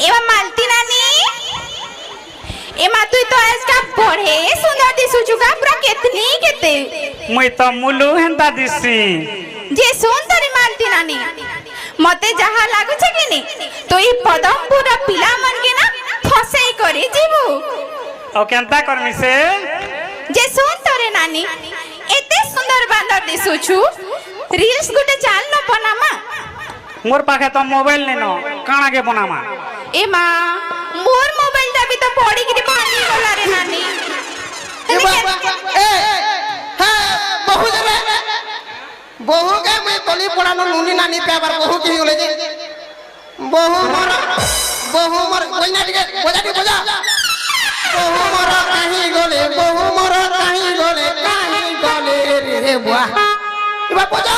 एवा मालती नानी एमा तू तो आज का बड़े सुंदर दिसुचु का पूरा केतनी केते मुई तो मुलु हेंता दिसी जे सुंदरी मालती नानी मते जहा लागु छे कि नी तो ई पदमपुर पिला मन के ना फसेई करी जीवु ओ केंता करमी से जे सुंदरे नानी एते सुंदर बांदर दिसुचु रील्स गुटे चाल न बनामा मोर पाखे तो मोबाइल नै न काना के बनामा एमा मोर मोबाइल ता भी तो पड़ी गिरी भांगी गला रे नानी ए हां बहु जरे बहु के मैं तली पड़ानो नुनी नानी पेपर बहु की होले जे बहु मोर कोई ना टिके बजा बहु मोर काहे गले रे बुआ इबा बजा